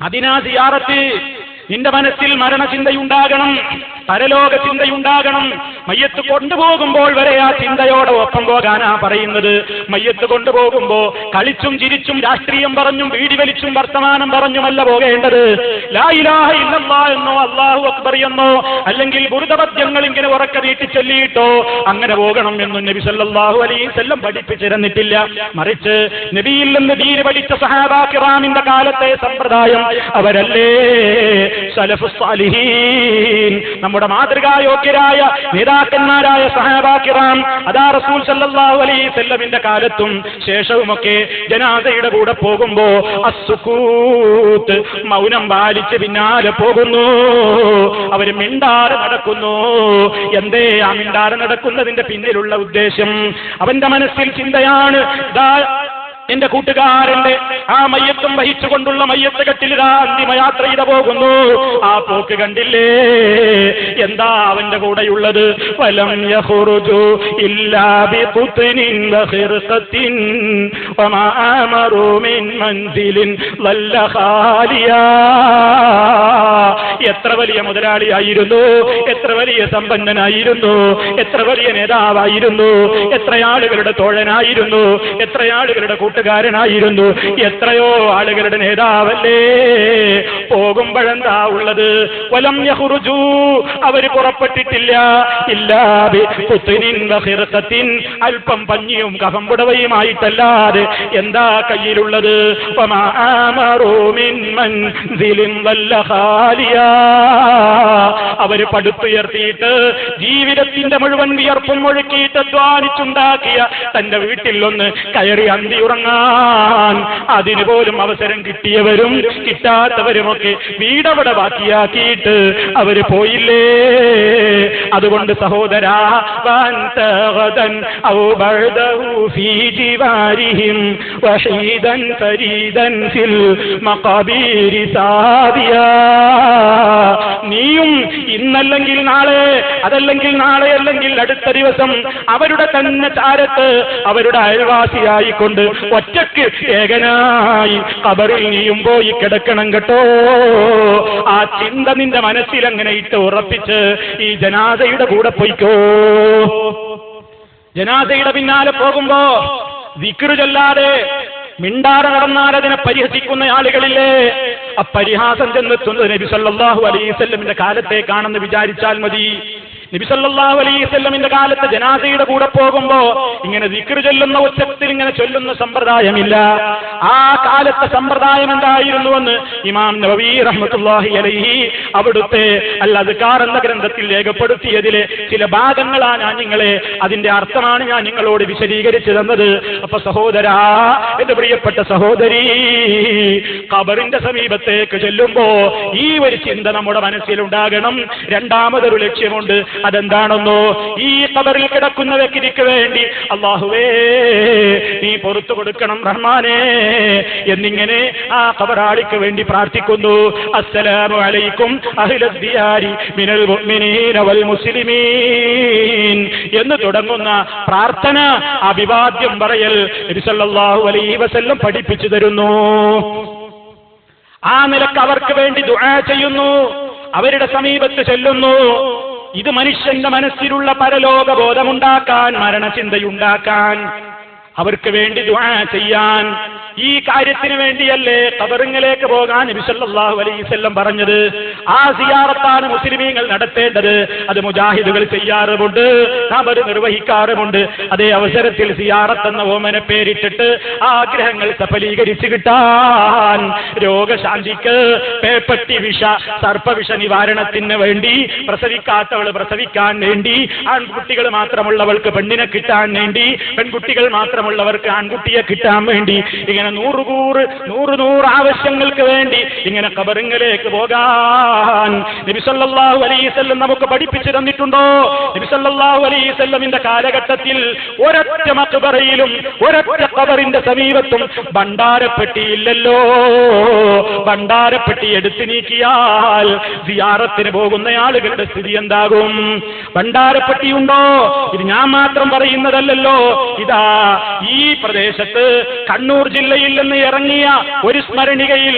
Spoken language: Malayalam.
അതിനാ സിയാറത്ത്. നിന്റെ മനസ്സിൽ മരണചിന്തയുണ്ടാകണം, പരലോക ചിന്തയുണ്ടാകണം. മയ്യത്ത് കൊണ്ടുപോകുമ്പോൾ വരെ ആ ചിന്തയോടെ ഒപ്പം പോകാനാ പറയുന്നത്. മയ്യത്ത് കൊണ്ടുപോകുമ്പോ കളിച്ചും ചിരിച്ചും രാഷ്ട്രീയം പറഞ്ഞും വീടി വലിച്ചും വർത്തമാനം പറഞ്ഞുമല്ല പോകേണ്ടത്. ലാ ഇലാഹ ഇല്ലല്ലാഹ് എന്നോ അല്ലാഹു അക്ബർ എന്നോ അല്ലെങ്കിൽ ബുർദപദ്യങ്ങൾ ഇങ്ങനെ ഉറക്കെ നീട്ടി ചൊല്ലിയിട്ടോ അങ്ങനെ പോകണം എന്നും നബി സല്ലല്ലാഹു അലൈഹി വസല്ലം പഠിപ്പിച്ചിരുന്നിട്ടില്ല. മറിച്ച് നബിയിൽ നിന്ന് ദീൻ പഠിച്ച സഹാബാ കിറാമിന്റെ കാലത്തെ സമ്പ്രദായം അവരല്ലേ സലഫുസ് സാലിഹീൻ, നമ്മുടെ മാതൃകായോഗ്യരായ നേതാക്കന്മാരായ സഹാബാ കിറാം. അതാ റസൂൽ സല്ലല്ലാഹു അലൈഹി വസല്ലമിന്റെ കാലത്തും ശേഷവുമൊക്കെ ജനാസയുടെ കൂടെ പോകുമ്പോ അസ്സുകൂത്ത്, മൗനം പാലിച്ച് പിന്നാലെ പോകുന്നു. അവര് മിണ്ടാതെ നടക്കുന്നു. എന്തേ ആ മിണ്ടാതെ നടക്കുന്നതിന്റെ പിന്നിലുള്ള ഉദ്ദേശം? അവന്റെ മനസ്സിൽ ചിന്തയാണ്, എന്റെ കൂട്ടുകാരന്റെ ആ മയ്യത്തും വഹിച്ചുകൊണ്ടുള്ള മയ്യത്ത് കെട്ടിലിതാ അന്തിമയാത്ര ചെയ്ത പോകുന്നു. ആ പോക്ക് കണ്ടില്ലേ? എന്താ അവന്റെ കൂടെയുള്ളത്? വലം യഖ്റുജു ഇല്ലാ ബിഖുത്നിൻ വഖിർഖത്തിൻ വമാ അമറു മിൻ മൻസിലിൻ വല്ല ഖാലിയാ. എത്ര വലിയ മുതലാളിയായിരുന്നു, എത്ര വലിയ സമ്പന്നനായിരുന്നു, എത്ര വലിയ നേതാവായിരുന്നു, എത്ര ആളുകളുടെ തോഴനായിരുന്നു, എത്ര ആളുകളുടെ കൂട്ടുകാരനായിരുന്നു, എത്രയോ ആളുകളുടെ നേതാവല്ലേ. പോകുമ്പോഴെന്താ ഉള്ളത്? വലം യഖ്റുജു, അവര് പുറപ്പെട്ടിട്ടില്ല. ഇല്ലാ ബിഖുത്നിൻ വഖിർഖത്തിൻ, അല്പം പഞ്ഞിയും കഫംപുടവയുമായിട്ടല്ലാതെ എന്താ കയ്യിലുള്ളത്? വമാ അമറു മിൻ മൻസിലിൻ വല്ല ഖാലിയാ, അവര് പടുത്തുയർത്തിയിട്ട് ജീവിതത്തിന്റെ മുഴുവൻ വിയർപ്പും ഒഴുക്കിയിട്ട് അധ്വാനിച്ചുണ്ടാക്കിയ തന്റെ വീട്ടിൽ ഒന്ന് കയറി അന്തി ഉറങ്ങാൻ അതിന് പോലും അവസരം കിട്ടിയവരും കിട്ടാത്തവരുമൊക്കെ വീടവിടെ ബാക്കിയാക്കിയിട്ട് അവര് പോയില്ലേ. അതുകൊണ്ട് സഹോദരാ, നീയും ഇന്നല്ലെങ്കിൽ നാളെ, അതല്ലെങ്കിൽ നാളെ അല്ലെങ്കിൽ അടുത്ത ദിവസം അവരുടെ തന്നെ ചാരത്ത് അവരുടെ അയൽവാസിയായിക്കൊണ്ട് ഒറ്റയ്ക്ക് ഏകനായി ഖബറിൽ നീയും പോയി കിടക്കണം കേട്ടോ. ആ ചിന്ത നിന്റെ മനസ്സിൽ അങ്ങനെ ഇട്ട് ഉറപ്പിച്ച് ഈ ജനാസയുടെ കൂടെ പോയിക്കോ. ജനാസയുടെ പിന്നാലെ പോകുമ്പോ ദിക്റ് ചൊല്ലാതെ മിണ്ടാതെ നടന്നാൽ അതിനെ പരിഹസിക്കുന്ന ആളുകളില്ലേ? അപ്പരിഹാസം ചെന്നെത്തുന്നത് നബി സല്ലല്ലാഹു അലൈഹി വസല്ലമിന്റെ കാലത്തേക്കാണെന്ന് വിചാരിച്ചാൽ മതി. നബി സല്ലല്ലാഹു അലൈഹി വസല്ലമിന്റെ കാലത്ത് ജനാസയുടെ കൂടെ പോകുമ്പോ ഇങ്ങനെ ദിക്ർ ചൊല്ലുന്ന ഉച്ചത്തിൽ ഇങ്ങനെ ചൊല്ലുന്ന സമ്പ്രദായമില്ല. ആ കാലത്തെ സമ്പ്രദായം എന്തായിരുന്നുവെന്ന് ഇമാം നവവി റഹ്മത്തുള്ളാഹി അലൈഹി അവിടുത്തെ അൽ അദ്കാർ എന്ന ഗ്രന്ഥത്തിൽ രേഖപ്പെടുത്തിയതിലെ ചില ഭാഗങ്ങളാണ് അതിന്റെ അർത്ഥമാണ് ഞാൻ നിങ്ങളോട് വിശദീകരിച്ചു തന്നത്. അപ്പൊ സഹോദരാ, എന്റെ പ്രിയപ്പെട്ട സഹോദരി, ഖബറിന്റെ സമീപത്തേക്ക് ചെല്ലുമ്പോ ഈ ഒരു ചിന്ത നമ്മുടെ മനസ്സിലുണ്ടാകണം. രണ്ടാമതൊരു ലക്ഷ്യമുണ്ട്. അതെന്താണെന്നോ, ഈ ഖബറിൽ കിടക്കുന്ന വ്യക്തിക്ക് വേണ്ടി അല്ലാഹുവേ നീ പുറത്തു കൊടുക്കണം റഹ്മാനേ എന്നിങ്ങനെ ആ ഖബറാളിക്ക് വേണ്ടി പ്രാർത്ഥിക്കുന്നു. അസ്സലാമു അലൈക്കും അഹ്ലദ് ദിയാരി മിനൽ മുഅ്മിനീന വൽ മുസ്ലിമീൻ എന്ന് തുടങ്ങുന്ന പ്രാർത്ഥന, അഭിവാദ്യം പറയൽ നബി സല്ലല്ലാഹു അലൈഹി വസല്ലം പഠിപ്പിച്ചു തരുന്നു. ആ നിലക്ക് അവർക്ക് വേണ്ടി ദുആ ചെയ്യുന്നു, അവരുടെ സമീപത്ത് ചെല്ലുന്നു. ഇത് മനുഷ്യന്റെ മനസ്സിലുള്ള പരലോക ബോധമുണ്ടാക്കാൻ, മരണചിന്തയുണ്ടാക്കാൻ, അവർക്ക് വേണ്ടി ദുആ ചെയ്യാൻ. ഈ കാര്യത്തിന് വേണ്ടിയല്ലേ ഖബറിലേക്ക് പോകാൻ നബി സല്ലല്ലാഹു അലൈഹി വസല്ലം പറഞ്ഞത്. ആ സിയാറത്താണ് മുസ്ലിമീങ്ങൾ നടത്തേണ്ടത്. അത് മുജാഹിദുകൾ ചെയ്യാറുമുണ്ട്, അവർ നിർവഹിക്കാറുമുണ്ട്. അതേ അവസരത്തിൽ സിയാറത്ത് എന്ന ഓമന പേരിട്ടിട്ട് ആഗ്രഹങ്ങൾ സഫലീകരിച്ചു കിട്ടാൻ, രോഗശാന്തിക്ക്, പേപ്പട്ടി വിഷ, സർപ്പവിഷ നിവാരണത്തിന് വേണ്ടി, പ്രസവിക്കാത്തവൾ പ്രസവിക്കാൻ വേണ്ടി, ആൺകുട്ടികൾ മാത്രമുള്ളവൾക്ക് പെണ്ണിനെ കിട്ടാൻ വേണ്ടി, പെൺകുട്ടികൾ മാത്രമുള്ളവർക്ക് ആൺകുട്ടിയെ കിട്ടാൻ വേണ്ടി, ഇങ്ങനെ നൂറ് ആവശ്യങ്ങൾക്ക് വേണ്ടി ഇങ്ങനെ ഖബറിലേക്ക് പോകാൻ നബി സല്ലല്ലാഹു അലൈഹി വസല്ലം നമുക്ക് പഠിപ്പിച്ചു തന്നിട്ടുണ്ടോ? നബി സല്ലല്ലാഹു അലൈഹി വസല്ലമിന്റെ കാലഘട്ടത്തിൽ ഒരൊറ്റ മഖ്ബറയിലും ഒരൊറ്റ ഖബറിന്റെ സമീപത്തും ഭണ്ഡാരപ്പെട്ടിയില്ലല്ലോ. ഭണ്ഡാരപ്പെട്ടി എടുത്തു നീക്കിയാൽ സിയാറത്തിന് പോകുന്ന ആളുകളുടെ സ്ഥിതി എന്താകും? ഭണ്ഡാരപ്പെട്ടിയുണ്ടോ? ഇത് ഞാൻ മാത്രം പറയുന്നതല്ലല്ലോ. ഇതാ ഈ പ്രദേശത്ത് കണ്ണൂർ ജില്ലയിൽ നിന്ന് ഇറങ്ങിയ ഒരു സ്മരണികയിൽ